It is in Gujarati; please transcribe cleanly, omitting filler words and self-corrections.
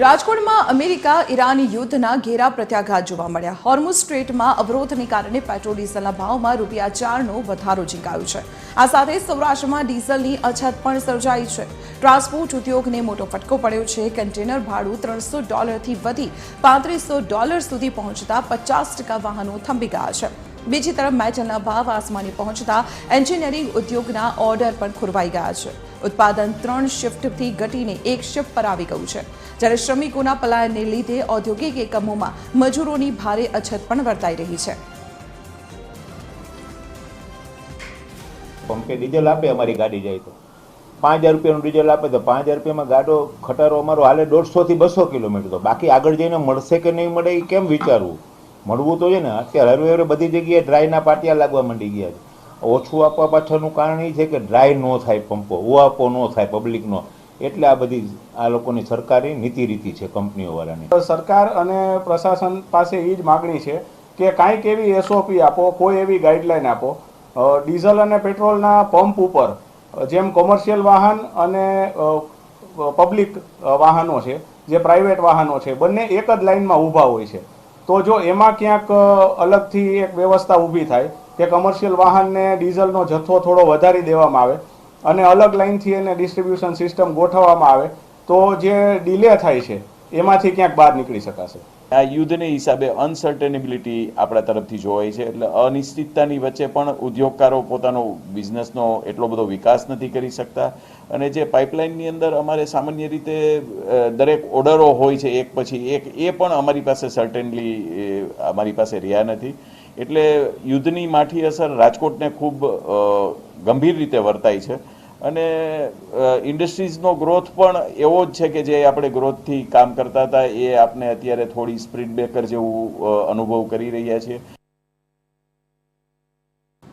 રાજકોટમાં અમેરિકા ઈરાન યુદ્ધના ઘેરા પ્રત્યાઘાત જોવા મળ્યા। હોર્મુઝ સ્ટ્રેટમાં અવરોધને કારણે પેટ્રોલ ડીઝલના ભાવમાં ₹4નો વધારો ઝીંકાયો છે। આ સાથે સૌરાષ્ટ્રમાં ડીઝલની અછત પણ સર્જાઈ છે। ટ્રાન્સપોર્ટ ઉદ્યોગને મોટો ફટકો પડ્યો છે। કન્ટેનર ભાડું $300થી વધી $3500 સુધી પહોંચતા 50% વાહનો થંભી ગયા છે। બીજી તરફ મેટલના ભાવ આસમાને પહોંચતા એન્જિનિયરિંગ ઉદ્યોગના ઓર્ડર પણ ખોરવાઈ ગયા છે। ઉત્પાદન 3 શિફ્ટથી ઘટીને 1 શિફ્ટ પર આવી ગયું છે, જ્યારે શ્રમિકોના પલાયનને લીધે ઔદ્યોગિક એકમોમાં મજૂરોની ભારે અછત પણ વર્તાઈ રહી છે। પંપે ડીઝલ આપે, અમારી ગાડી જાય તો 5000 રૂપિયાનું ડીઝલ આપે તો 5000 રૂપિયામાં ગાડો ખટારો અમારો હાલે 150 થી 200 કિલોમીટર, તો બાકી આગળ જઈને મળશે કે નહીં મળે એ કેમ વિચારવું? મળવું તો છે ને। અત્યારે હરવે બધી જગ્યાએ ડ્રાયના પાટિયા લાગવા માંડી ગયા છે। ઓછું આપવા પાછળનું કારણ એ છે કે ડ્રાય ન થાય, પંપો ઓઆપો ન થાય પબ્લિકનો, એટલે આ બધી આ લોકોની સરકારી નીતિ રીતિ છે કંપનીઓવાળાની। સરકાર અને પ્રશાસન પાસે એ જ માગણી છે કે કાંઈક એવી એસઓપી આપો, કોઈ એવી ગાઈડલાઈન આપો। ડીઝલ અને પેટ્રોલના પંપ ઉપર જેમ કોમર્શિયલ વાહન અને પબ્લિક વાહનો છે, જે પ્રાઇવેટ વાહનો છે, બંને એક જ લાઇનમાં ઊભા હોય છે। તો જો એમાં ક્યાંક અલગથી એક વ્યવસ્થા ઊભી થાય કે કમર્શિયલ વાહનને ડીઝલનો જથ્થો થોડો વધારી દેવામાં આવે અને અલગ લાઇનથી એને ડિસ્ટ્રીબ્યુશન સિસ્ટમ ગોઠવવામાં આવે તો જે ડિલે થાય છે એમાંથી ક્યાંક બહાર નીકળી શકાશે। આ યુદ્ધને હિસાબે અનસર્ટેનેબિલિટી આપણા તરફથી જોવાય છે, એટલે અનિશ્ચિતતાની વચ્ચે પણ ઉદ્યોગકારો પોતાનો બિઝનેસનો એટલો બધો વિકાસ નથી કરી શકતા, અને જે પાઇપલાઇનની અંદર અમારે સામાન્ય રીતે દરેક ઓર્ડરો હોય છે એક પછી એક, એ પણ અમારી પાસે સર્ટેનલી અમારી પાસે રહ્યા નથી। એટલે યુદ્ધની માઠી અસર રાજકોટને ખૂબ ગંભીર રીતે વર્તાય છે, અને ઇન્ડસ્ટ્રીઝનો ગ્રોથ પણ એવો જ છે કે જે આપણે ગ્રોથથી કામ કરતા હતા એ આપણે અત્યારે થોડી સ્પીડ બ્રેકર જેવું અનુભવ કરી રહ્યા છીએ।